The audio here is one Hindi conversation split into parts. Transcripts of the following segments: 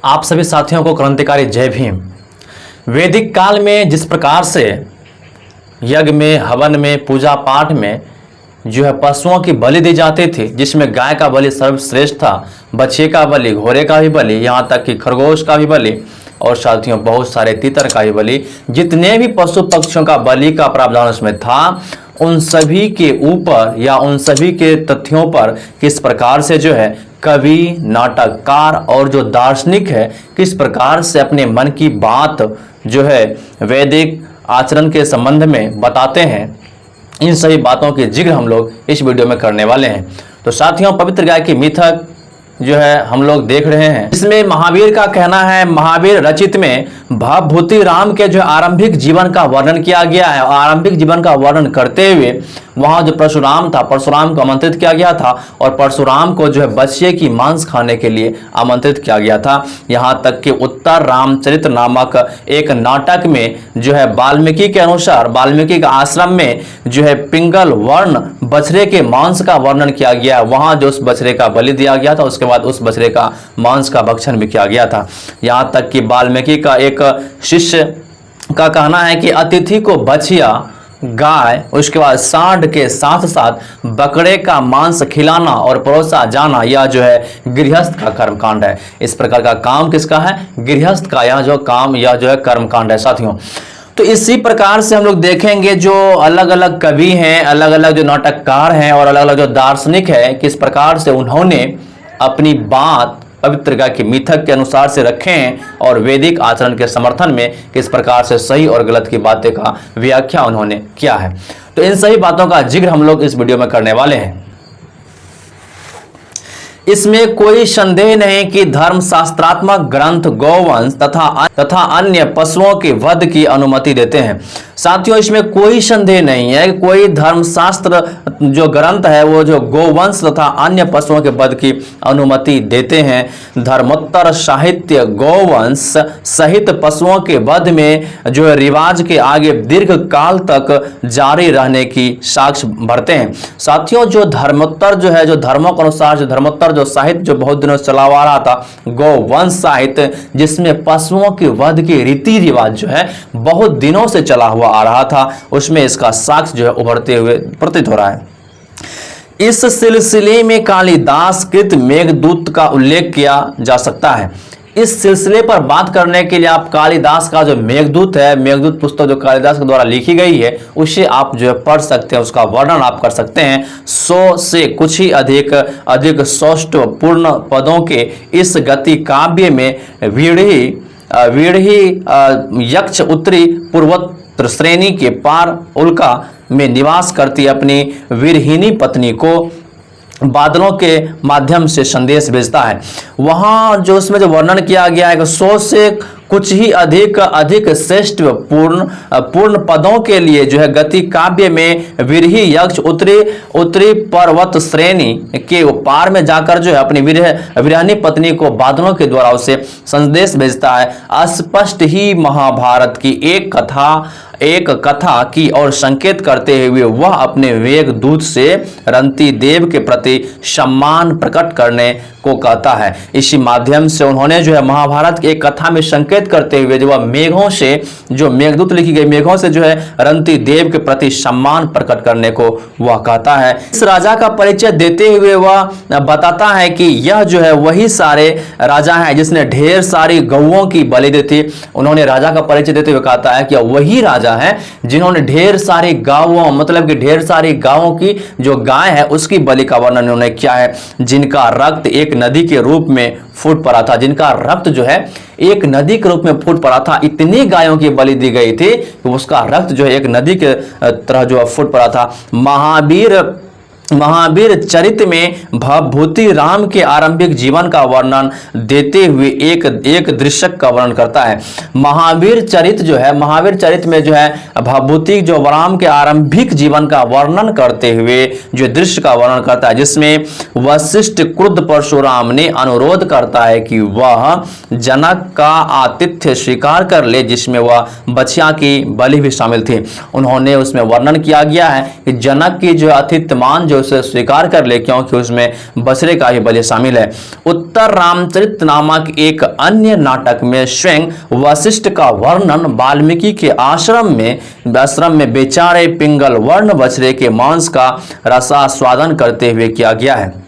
आप सभी साथियों को क्रांतिकारी जय भीम। वैदिक काल में जिस प्रकार से यज्ञ में, हवन में, पूजा पाठ में जो है पशुओं की बलि दी जाती थी, जिसमें गाय का बलि सर्वश्रेष्ठ था, बछिए का बलि, घोड़े का भी बलि, यहाँ तक कि खरगोश का भी बलि और साथियों बहुत सारे तीतर का भी बलि, जितने भी पशु पक्षियों का बलि का प्रावधान उसमें था, उन सभी के ऊपर या उन सभी के तथ्यों पर किस प्रकार से जो है कवि, नाटककार और जो दार्शनिक है किस प्रकार से अपने मन की बात जो है वैदिक आचरण के संबंध में बताते हैं, इन सभी बातों की जिक्र हम लोग इस वीडियो में करने वाले हैं। तो साथियों, पवित्र गाय की मिथक जो है हम लोग देख रहे हैं। इसमें महावीर का कहना है, महावीर रचित में भवभूति राम के जो आरंभिक जीवन का वर्णन किया गया है। आरंभिक जीवन का वर्णन करते हुए वहां जो परशुराम था, परशुराम को आमंत्रित किया गया था और परशुराम को जो है बछिए की मांस खाने के लिए आमंत्रित किया गया था। यहाँ तक कि उत्तर रामचरित नामक एक नाटक में जो है वाल्मीकि के अनुसार, वाल्मीकि के आश्रम में जो है पिंगल वर्ण बछड़े के मांस का वर्णन किया गया। वहां जो उस बछड़े का बलि दिया गया था, उसके बाद उस बछड़े का मांस का भक्षण भी किया गया था। यहाँ तक कि वाल्मीकि का एक शिष्य का कहना है कि अतिथि को बछिया, गाय, उसके बाद सांड के साथ साथ बकरे का मांस खिलाना और परोसा जाना, यह जो है गृहस्थ का कर्मकांड है। इस प्रकार का काम किसका है? गृहस्थ का। यह जो काम, यह जो है कर्मकांड है साथियों। तो इसी प्रकार से हम लोग देखेंगे जो अलग अलग कवि हैं, अलग अलग जो नाटककार हैं और अलग अलग जो दार्शनिक है, किस प्रकार से उन्होंने अपनी बात पवित्र गाय की मिथक के अनुसार से रखे हैं और वैदिक आचरण के समर्थन में किस प्रकार से सही और गलत की बातें का व्याख्या उन्होंने किया है। तो इन सही बातों का जिक्र हम लोग इस वीडियो में करने वाले हैं। इसमें कोई संदेह नहीं कि धर्मशास्त्रात्मक ग्रंथ गौवंश तथा अन्य पशुओं के वध की अनुमति देते हैं। साथियों, इसमें कोई संदेह नहीं है कि कोई धर्मशास्त्र जो ग्रंथ है वो जो गोवंश तथा अन्य पशुओं के वध की अनुमति देते हैं। धर्मोत्तर साहित्य गौवंश सहित पशुओं के वध में जो रिवाज के आगे दीर्घ काल तक जारी रहने की साक्ष्य भरते हैं। साथियों, जो धर्मोत्तर जो है, जो धर्मों के अनुसार जो धर्मोत्तर जो साहित्य जो बहुत दिनों से चला आ रहा था, गौवंश साहित्य, जिसमें पशुओं के वध के रीति रिवाज जो है बहुत दिनों से चला हुआ आ रहा था, उसमें इसका साक्ष्य जो है उभरते हुए प्रतीत हो रहा है। इस सिलसिले में कालिदास कृत मेघदूत का उल्लेख किया जा सकता है। इस सिलसिले पर बात करने के लिए आप कालिदास का जो मेघदूत है, मेघदूत पुस्तक जो कालिदास के द्वारा लिखी गई है, उसे आप जो है पढ़ सकते हैं, उसका वर्णन आप कर सकते हैं। 100 से कुछ ही अधिक सौष्ठवपूर्ण पदों के इस गति काव्य में वीढ़ी यक्ष उत्तरी पूर्वोत्तर श्रेणी के पार उल्का में निवास करती अपनी वीरहीनी पत्नी को बादलों के माध्यम से संदेश भेजता है। वहां जो उसमें जो वर्णन किया गया है 100 से कुछ ही अधिक श्रेष्ठ पूर्ण पदों के लिए जो है गति काव्य में विरही यक्ष उत्तरी पर्वत श्रेणी के पार में जाकर जो है अपनी विरहनी पत्नी को बादलों के द्वारा उसे संदेश भेजता है। स्पष्ट ही महाभारत की एक कथा की और संकेत करते हुए वह अपने वेगदूत से रंती देव के प्रति सम्मान प्रकट करने को कहता है। इसी माध्यम से उन्होंने जो है महाभारत की एक कथा में संकेत करते हुए जो वह मेघों से, जो मेघदूत लिखी गई मेघों से जो है रंती देव के प्रति सम्मान प्रकट करने को वह कहता है। इस राजा का परिचय देते हुए वह बताता है कि यह जो है वही सारे राजा हैं जिसने ढेर सारी गौओं की बलि दी थी। उन्होंने राजा का परिचय देते हुए कहता है कि वही राजा है जिन्होंने ढेर सारी गायों, मतलब कि ढेर सारी गायों की जो गाय है उसकी बलि का वर्णन उन्होंने किया है, जिनका रक्त एक नदी के रूप में फूट पड़ा था, जिनका रक्त जो है एक नदी के रूप में फूट पड़ा था। इतनी गायों की बलि दी गई थी कि उसका रक्त जो है एक नदी के तरह जो फूट पड़ा था। महावीर चरित में भवभूति राम के आरंभिक जीवन का वर्णन देते हुए एक दृश्य का वर्णन करता है। महावीर चरित जो है, महावीर चरित में जो है भवभूति जो राम के आरंभिक जीवन का वर्णन करते हुए जो दृश्य का वर्णन करता है, जिसमें वशिष्ठ क्रुद्ध परशुराम ने अनुरोध करता है कि वह जनक का आतिथ्य स्वीकार कर ले, जिसमें वह बछिया की बलि भी शामिल थी। उन्होंने उसमें वर्णन किया गया है कि जनक की जो आतिथ्यमान जो उसे स्वीकार कर ले, क्योंकि उसमें बछड़े का भी बलि शामिल है। उत्तर रामचरित नामक एक अन्य नाटक में स्वयं वशिष्ठ का वर्णन वाल्मीकि के आश्रम में बेचारे पिंगल वर्ण बछड़े के मांस का रसास्वादन करते हुए किया गया है।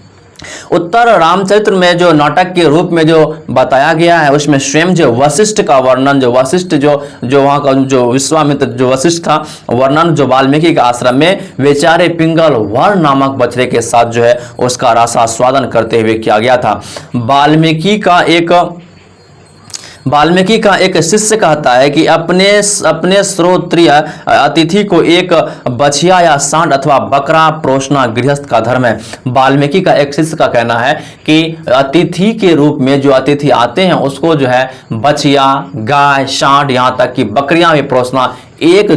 उत्तर रामचरित्र में जो नाटक के रूप में जो बताया गया है, उसमें स्वयं जो वशिष्ठ का वर्णन, जो वशिष्ठ जो वहाँ का जो विश्वामित्र जो वशिष्ठ था, वर्णन जो वाल्मीकि के आश्रम में बेचारे पिंगल वर्ण नामक बछड़े के साथ जो है उसका रसास्वादन करते हुए किया गया था। वाल्मीकि का एक शिष्य कहता है कि अपने श्रोत्रिय अतिथि को एक बछिया या सांड अथवा बकरा परोसना गृहस्थ का धर्म है। वाल्मीकि का एक शिष्य का कहना है कि अतिथि के रूप में जो अतिथि आते हैं उसको जो है बछिया, गाय, सांड, यहाँ तक कि बकरियां भी परोसना एक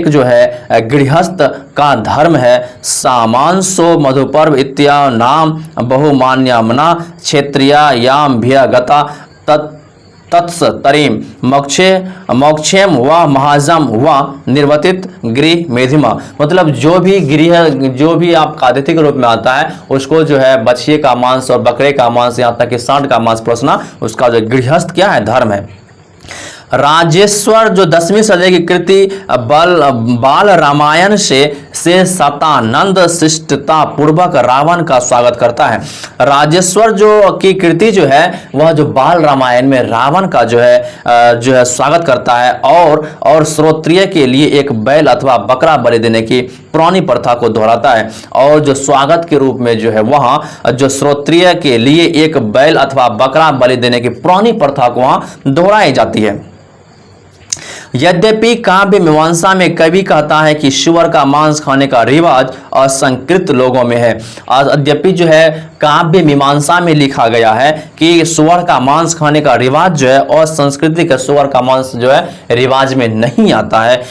जो है गृहस्थ का धर्म है। सामांसो मधुपर्व इत्या नाम बहुमान्यमना क्षेत्रिया याम भ्यगता तत्स तरीम मोक्षेम व महाजम व निर्वर्तित गृह मेधिमा। मतलब जो भी आपका अतिथि के रूप में आता है उसको जो है बछिए का मांस और बकरे का मांस, यहाँ तक कि सांड का मांस परोसना उसका जो गृहस्थ क्या है, धर्म है। राजेश्वर जो 10वीं सदी की कृति बाल रामायण से सतानंद शिष्टता पूर्वक रावण का स्वागत करता है। राजेश्वर जो की कृति जो है वह जो बाल रामायण में रावण का जो है स्वागत करता है और श्रोत्रिय के लिए एक बैल अथवा बकरा बलि देने की पुरानी प्रथा को दोहराता है। और जो स्वागत के रूप में जो है वहाँ जो श्रोत्रिय के लिए एक बैल अथवा बकरा बलि देने की पुरानी प्रथा को वहाँ दोहराई जाती है। यद्यपि काव्य मीमांसा में कवि कहता है कि सुअर का मांस खाने का रिवाज असंस्कृत लोगों में है। यद्यपि जो है काव्य मीमांसा में लिखा गया है कि सुअर का मांस खाने का रिवाज जो है असंस्कृति का सुअर का मांस जो है रिवाज में नहीं आता है।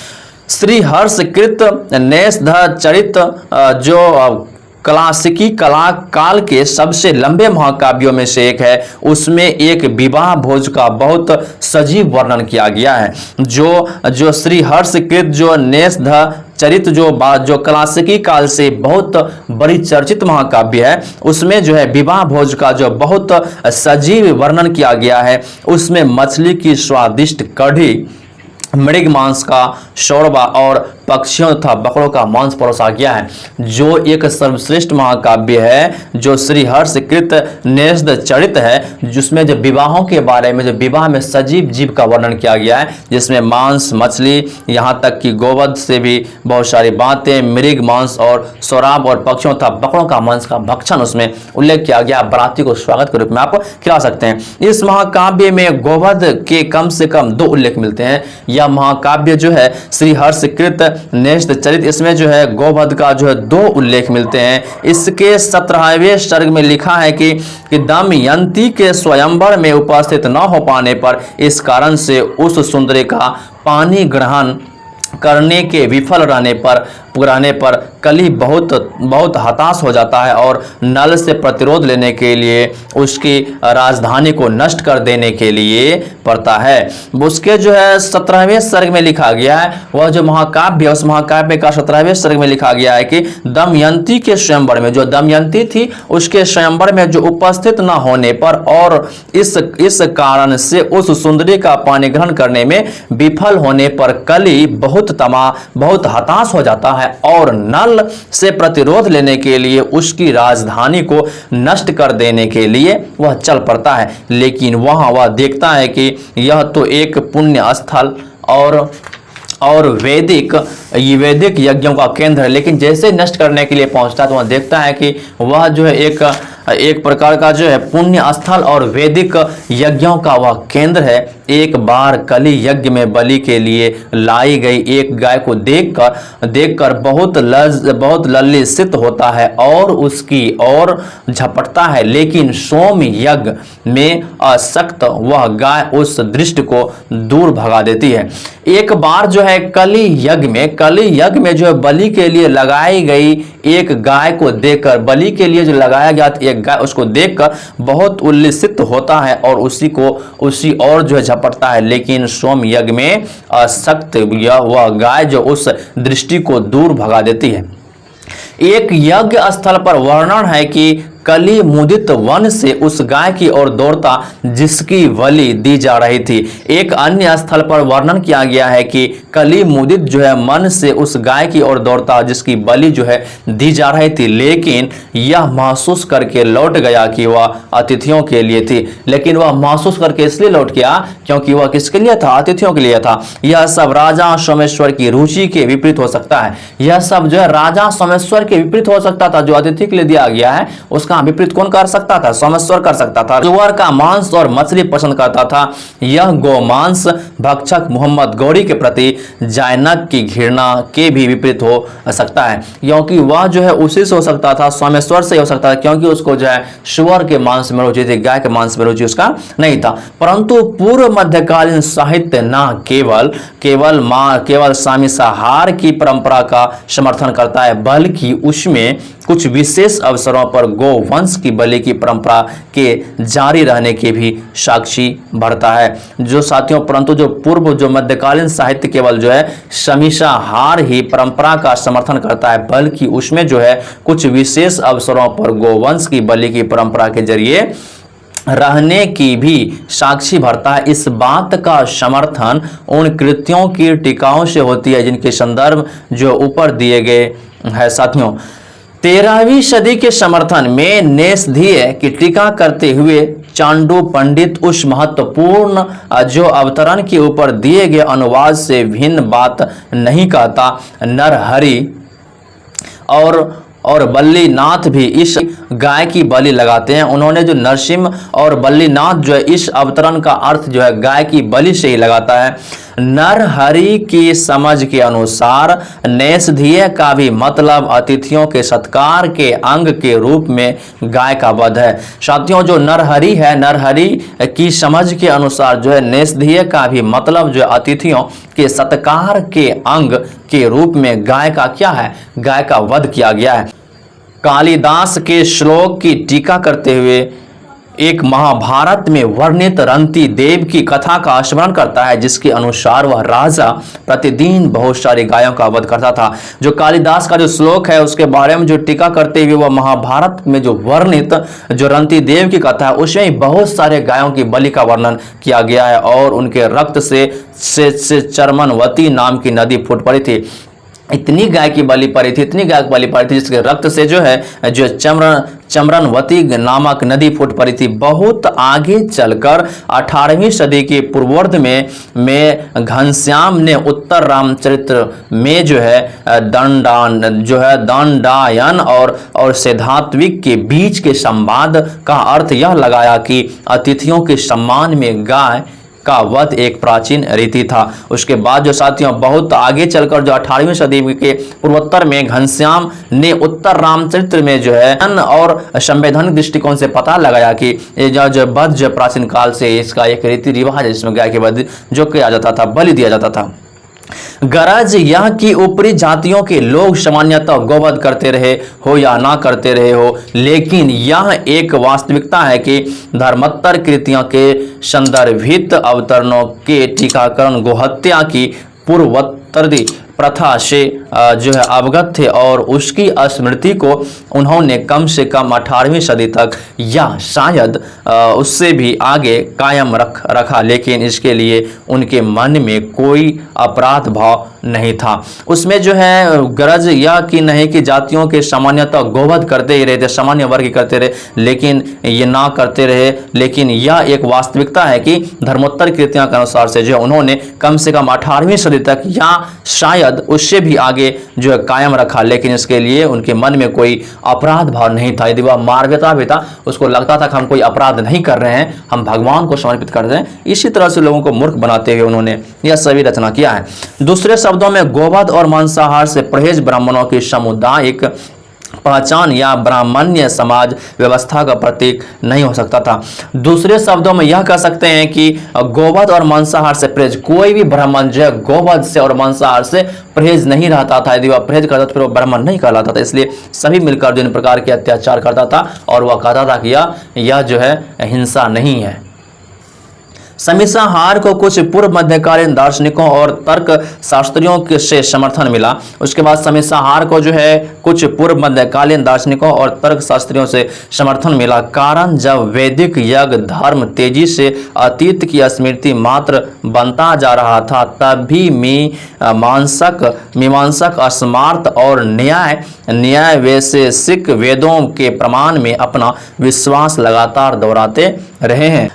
श्री हर्षकृत नेस्ध चरित जो क्लासिकी कला काल के सबसे लंबे महाकाव्यों में से एक है, उसमें एक विवाह भोज का बहुत सजीव वर्णन किया गया है। जो श्री हर्षकृत जो नेस्ध चरित जो क्लासिकी काल से बहुत बड़ी चर्चित महाकाव्य है, उसमें जो है विवाह भोज का जो बहुत सजीव वर्णन किया गया है। उसमें मछली की स्वादिष्ट कढ़ी, मृग मांस का शोरबा और पक्षियों तथा बकरों का मांस परोसा गया है। जो एक सर्वश्रेष्ठ महाकाव्य है जो श्री हर्षकृत नेस्ध चरित है, जिसमें जो विवाहों के बारे में, जो विवाह में सजीव जीव का वर्णन किया गया है, जिसमें मांस, मछली, यहाँ तक कि गोवध से भी बहुत सारी बातें, मृग मांस और शराब और पक्षियों तथा बकरों का मांस का भक्षण उसमें उल्लेख किया गया। बराती को स्वागत के रूप में आप खिला सकते हैं। इस महाकाव्य में गोवध के कम से कम 2 उल्लेख मिलते हैं। यह महाकाव्य जो है श्री हर्षकृत नेस्ध चरित, इसमें जो है गोवध का जो है 2 उल्लेख मिलते हैं। इसके 17वें सर्ग में लिखा है कि दमयंती के स्वयंवर में उपस्थित न हो पाने पर इस कारण से उस सुंदरी का पानी ग्रहण करने के विफल रहने पर कली बहुत हताश हो जाता है और नल से प्रतिरोध लेने के लिए उसकी राजधानी को नष्ट कर देने के लिए पड़ता है। उसके जो है 17वें सर्ग में लिखा गया है, वह जो महाकाव्य, उस महाकाव्य का 17वें सर्ग में लिखा गया है कि दमयंती के स्वयंवर में, जो दमयंती थी उसके स्वयंवर में जो उपस्थित न होने पर और इस कारण से उस सुंदरी का पानी ग्रहण करने में विफल होने पर कली बहुत हताश हो जाता है और नल से प्रतिरोध लेने के लिए उसकी राजधानी को नष्ट कर देने के लिए वह चल पड़ता है। लेकिन वहां वह देखता है कि यह तो एक पुण्य स्थल और वैदिक यज्ञों का केंद्र है, लेकिन जैसे नष्ट करने के लिए पहुंचता है तो वह देखता है कि वह जो है एक प्रकार का जो है पुण्य स्थल और वैदिक यज्ञों का वह केंद्र है। एक बार कली यज्ञ में बलि के लिए लाई गई एक गाय को देखकर बहुत लज्जित होता है और उसकी ओर झपटता है, लेकिन सोम यज्ञ में आसक्त वह गाय उस दृष्टि को दूर भगा देती है। एक बार जो है कली यज्ञ में जो है बलि के लिए लगाई गई एक गाय को देखकर, बलि के लिए जो लगाया गया एक गाय, उसको देखकर बहुत उल्लसित होता है और उसी और जो है झपटता है, लेकिन सोम यज्ञ में आसक्त वह गाय जो उस दृष्टि को दूर भगा देती है। एक यज्ञ स्थल पर वर्णन है कि कली मुदित वन से उस गाय की ओर दौड़ता जिसकी बलि दी जा रही थी। एक अन्य स्थल पर वर्णन किया गया है कि कली मुदित जो है मन से उस गाय की ओर दौड़ता जिसकी बलि जो है दी जा रही थी, लेकिन यह महसूस करके लौट गया कि वह अतिथियों के लिए थी। लेकिन वह महसूस करके इसलिए लौट गया क्योंकि वह किसके लिए था? अतिथियों के लिए था। यह सब राजा सोमेश्वर की रुचि के विपरीत हो सकता है। यह सब जो है राजा सोमेश्वर के विपरीत हो सकता था। जो अतिथि के लिए दिया गया है उसका विपरीत कौन कर सकता था? सोमेश्वर कर सकता था। सुअर का मांस और मछली पसंद करता था। यह गोमांस भक्षक मोहम्मद गौरी के प्रति जैनक की घृणा के भी विपरीत हो सकता है, क्योंकि वह जो है उसी से हो सकता था, सोमेश्वर से हो सकता था, क्योंकि उसको जो है सुअर के मांस में रुचि थी, गाय के मांस में रुचि उसका नहीं था। परंतु पूर्व मध्यकालीन साहित्य न केवल सामिसाहार की परंपरा का समर्थन करता है, बल्कि उसमें कुछ विशेष अवसरों पर गोवंश की बलि की परंपरा के जारी रहने के भी साक्षी भरता है। जो साथियों, परंतु जो पूर्व जो मध्यकालीन साहित्य केवल जो है सामिसाहार ही परंपरा का समर्थन करता है, बल्कि उसमें जो है कुछ विशेष अवसरों पर गोवंश की बलि की परंपरा के जरिए रहने की भी साक्षी भरता है। इस बात का समर्थन उन कृतियों की टीकाओं से होती है जिनके संदर्भ जो ऊपर दिए गए हैं। साथियों, 13वीं सदी के समर्थन में नेस्धिय की टीका करते हुए चांडू पंडित उस महत्वपूर्ण जो अवतरण के ऊपर दिए गए अनुवाद से भिन्न बात नहीं कहता। नरहरि और बल्लीनाथ भी इस गाय की बलि लगाते हैं। उन्होंने जो नरसिंह और बल्लीनाथ जो है इस अवतरण का अर्थ जो है गाय की बलि से ही लगाता है। नरहरि की समझ के अनुसार नेस्धिय का भी मतलब अतिथियों के सत्कार के अंग के रूप में गाय का वध है। साथियों, जो नरहरि है, नरहरि की समझ के अनुसार जो है नेस्धिय का भी मतलब जो अतिथियों के सत्कार के अंग के रूप में गाय का क्या है? गाय का वध किया गया है। कालिदास के श्लोक की टीका करते हुए एक महाभारत में वर्णित रंती देव की कथा का स्मरण करता है, जिसके अनुसार वह राजा प्रतिदिन बहुत सारी गायों का वध करता था। जो कालिदास का जो श्लोक है उसके बारे में जो टीका करते हुए वह महाभारत में जो वर्णित जो रंती देव की कथा है उसमें ही बहुत सारे गायों की बलि का वर्णन किया गया है और उनके रक्त से चरमनवती नाम की नदी फूट पड़ी थी। इतनी गाय की बलि पड़ी थी, इतनी गाय की बलि पड़ी थी जिसके रक्त से जो है जो चमरनवती नामक नदी फूट पड़ी थी। बहुत आगे चलकर 18वीं सदी के पूर्वार्ध में घनश्याम ने उत्तर रामचरित्र में जो है दंडायन और सैद्धांतिक के बीच के संवाद का अर्थ यह लगाया कि अतिथियों के सम्मान में गाय का वध एक प्राचीन रीति था। उसके बाद जो साथियों बहुत आगे चलकर जो 18वीं सदी के पूर्वोत्तर में घनश्याम ने उत्तर रामचरित्र में जो है और संवैधानिक दृष्टिकोण से पता लगाया कि जो वध जो प्राचीन काल से इसका एक रीति रिवाज है जिसमें गाय के वध जो किया जाता था, बलि दिया जाता था। गरज यह कि ऊपरी जातियों के लोग सामान्यतः गौवध करते रहे हो या ना करते रहे हो, लेकिन यह एक वास्तविकता है कि धर्मोत्तर कृतियों के संदर्भित अवतरणों के टीकाकरण गोहत्या की पूर्वोत्तरी प्रथा से जो है अवगत थे और उसकी स्मृति को उन्होंने कम से कम 18वीं सदी तक या शायद उससे भी आगे कायम रखा, लेकिन इसके लिए उनके मन में कोई अपराध भाव नहीं था। उसमें जो है गरज यह कि नहीं कि जातियों के सामान्यतः गोवध करते ही रहे थे, सामान्य वर्ग करते रहे, लेकिन ये ना करते रहे, लेकिन यह एक वास्तविकता है कि धर्मोत्तर कृतियों के अनुसार से जो उन्होंने कम से कम 18वीं सदी तक या शायद उससे भी आगे जो है कायम रखा, लेकिन इसके लिए उनके मन में कोई अपराध भाव नहीं था। यदि वह मार्गता भी था, उसको लगता था कि हम कोई अपराध नहीं कर रहे हैं, हम भगवान को समर्पित कर रहे हैं। इसी तरह से लोगों को मूर्ख बनाते हुए उन्होंने यह सभी रचना किया है। दूसरे शब्दों में गोवध और मांसाहार से परहेज ब्राह्मणों की सामुदायिक पहचान या ब्राह्मण्य समाज व्यवस्था का प्रतीक नहीं हो सकता था। दूसरे शब्दों में यह कह सकते हैं कि गोवध और मांसाहार से परहेज, कोई भी ब्राह्मण जो है गोवध से और मांसाहार से परहेज नहीं रहता था। यदि वह परहेज करता तो फिर वो ब्राह्मण नहीं कहलाता था। इसलिए सभी मिलकर जो इन प्रकार के अत्याचार करता था और वह कहता था कि यह जो है हिंसा नहीं है। समीसाहार को कुछ पूर्व मध्यकालीन दार्शनिकों और तर्क शास्त्रियों से समर्थन मिला। उसके बाद समीसाहार को जो है कुछ पूर्व मध्यकालीन दार्शनिकों और तर्क शास्त्रियों से समर्थन मिला। कारण जब वैदिक यज्ञ धर्म तेजी से अतीत की स्मृति मात्र बनता जा रहा था, तब भी मीमांसक अस्मार्थ और न्याय वैशेषिक वेदों के प्रमाण में अपना विश्वास लगातार दोहराते रहे हैं।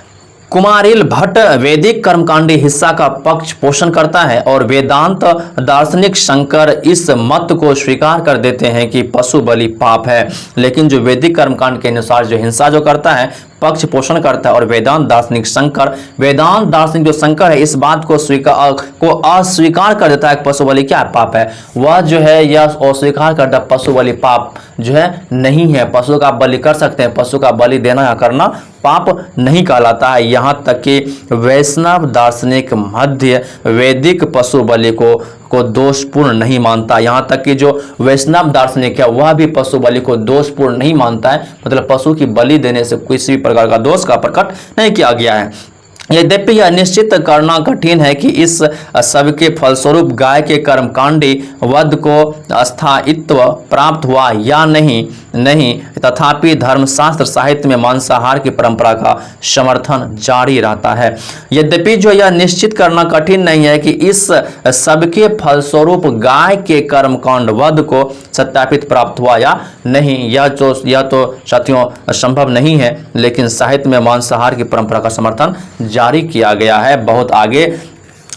कुमारिल भट्ट वैदिक कर्मकांडी हिस्सा का पक्ष पोषण करता है और वेदांत दार्शनिक शंकर इस मत को स्वीकार कर देते हैं कि पशु बलि पाप है। लेकिन जो वैदिक कर्मकांड के अनुसार जो हिंसा जो करता है पक्ष पोषण करता है, और वेदांत दार्शनिक जो शंकर है इस बात को अस्वीकार कर देता है कि पशु बलि क्या पाप है। वह जो है यह अस्वीकार करता है पशु बलि पाप जो है नहीं है। पशु का बलि कर सकते हैं, पशु का बलि देना या करना पाप नहीं कहलाता है। यहाँ तक कि वैष्णव दार्शनिक मध्य वैदिक पशु बलि को दोषपूर्ण नहीं मानता। यहाँ तक कि जो वैष्णव दार्शनिक है वह भी पशु बलि को दोषपूर्ण नहीं मानता है, मतलब पशु की बलि देने से किसी भी प्रकार का दोष का प्रकट नहीं किया गया है। यद्यपि यह निश्चित करना कठिन है कि इस सब के फलस्वरूप गाय के कर्मकांडी वध को स्थायित्व प्राप्त हुआ या नहीं, तथापि धर्मशास्त्र साहित्य में मांसाहार की परंपरा का समर्थन जारी रहता है। यद्यपि जो यह निश्चित करना कठिन नहीं है कि इस सब के फलस्वरूप गाय के कर्मकांड वध को सत्यापित प्राप्त हुआ या नहीं, यह तो साथियों संभव नहीं है, लेकिन साहित्य में मांसाहार की परंपरा का समर्थन जारी किया गया है। बहुत आगे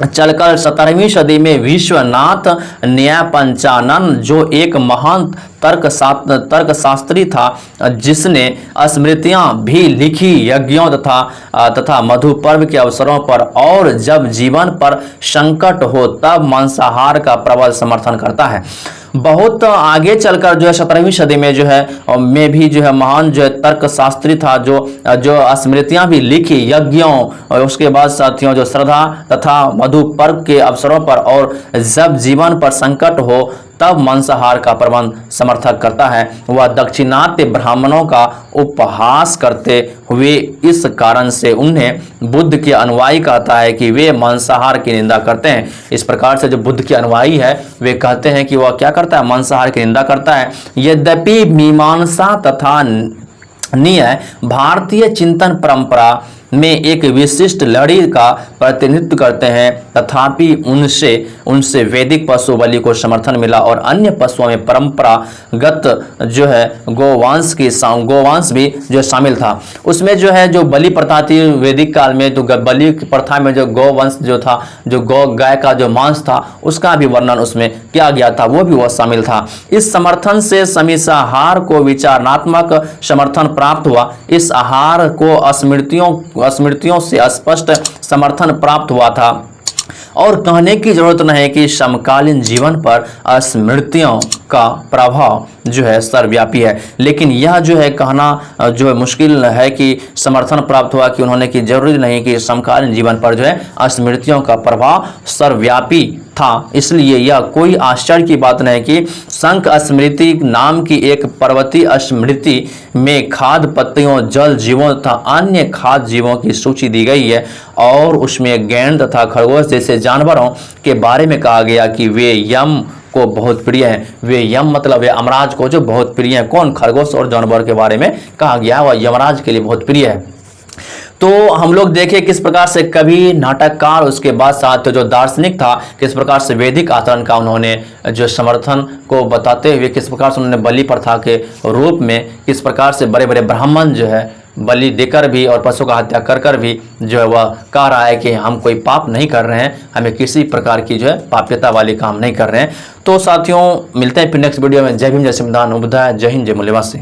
चलकर 17वीं सदी में विश्वनाथ न्यायपंचानन जो एक महान तर्कशास्त्री था, जिसने स्मृतियां भी लिखी यज्ञों तथा मधु पर्व के अवसरों पर, और जब जीवन पर संकट हो तब मांसाहार का प्रबल समर्थन करता है। बहुत आगे चलकर जो है 17वीं सदी में जो है में भी जो है महान जो है तर्कशास्त्री था जो स्मृतियां भी लिखी यज्ञों, और उसके बाद साथियों जो श्रद्धा तथा मधु पर्व के अवसरों पर, और जब जीवन पर संकट हो तब मांसाहार का प्रबंध समर्थक करता है। वह दक्षिणात्य ब्राह्मणों का उपहास करते हुए इस कारण से उन्हें बुद्ध के अनुयायी कहता है कि वे मांसाहार की निंदा करते हैं। इस प्रकार से जो बुद्ध के अनुयायी है वे कहते हैं कि वह क्या करता है, मांसाहार की निंदा करता है। यद्यपि मीमांसा तथा न्याय भारतीय चिंतन परंपरा में एक विशिष्ट लड़ी का प्रतिनिधित्व करते हैं, तथापि उनसे वैदिक पशु बलि को समर्थन मिला और अन्य पशुओं में परंपरागत जो है गोवंश भी जो शामिल था। उसमें जो है जो बलि प्रथा थी वैदिक काल में, तो बलि की प्रथा में जो गोवंश जो था, जो गाय का जो मांस था उसका भी वर्णन उसमें किया गया था, वो भी वह शामिल था। इस समर्थन से समीसाहार को विचारणात्मक समर्थन प्राप्त हुआ। इस आहार को स्मृतियों से स्पष्ट समर्थन प्राप्त हुआ था, और कहने की जरूरत नहीं कि समकालीन जीवन पर स्मृतियों का प्रभाव जो है सर्वव्यापी है। लेकिन यह जो है कहना जो है मुश्किल है कि समर्थन प्राप्त हुआ कि उन्होंने की जरूरी नहीं कि समकालीन जीवन पर जो है स्मृतियों का प्रभाव सर्वव्यापी था। इसलिए यह कोई आश्चर्य की बात नहीं कि शंख स्मृति नाम की एक पर्वतीय स्मृति में खाद्य पत्तियों, जल जीवों तथा अन्य खाद्य जीवों की सूची दी गई है, और उसमें गैंड तथा खरगोश जैसे जानवरों के बारे में कहा गया कि वे यम को बहुत प्रिय हैं। वे यम मतलब वे यमराज को जो बहुत प्रिय है। कौन? खरगोश और जानवर के बारे में कहा गया, वह यमराज के लिए बहुत प्रिय है। तो हम लोग देखें किस प्रकार से कवि, नाटककार, उसके बाद साथ जो दार्शनिक था, किस प्रकार से वैदिक आचरण का उन्होंने जो समर्थन को बताते हुए किस प्रकार से उन्होंने बलि प्रथा के रूप में किस प्रकार से बड़े बड़े ब्राह्मण जो है बलि देकर भी और पशु का हत्या कर भी जो है वह कह रहा है कि हम कोई पाप नहीं कर रहे हैं, हमें किसी प्रकार की जो है पाप्यता वाली काम नहीं कर रहे हैं। तो साथियों मिलते हैं फिर नेक्स्ट वीडियो में। जय भीम, जय संविधान, जय हिंद, जय मूल्यवासी।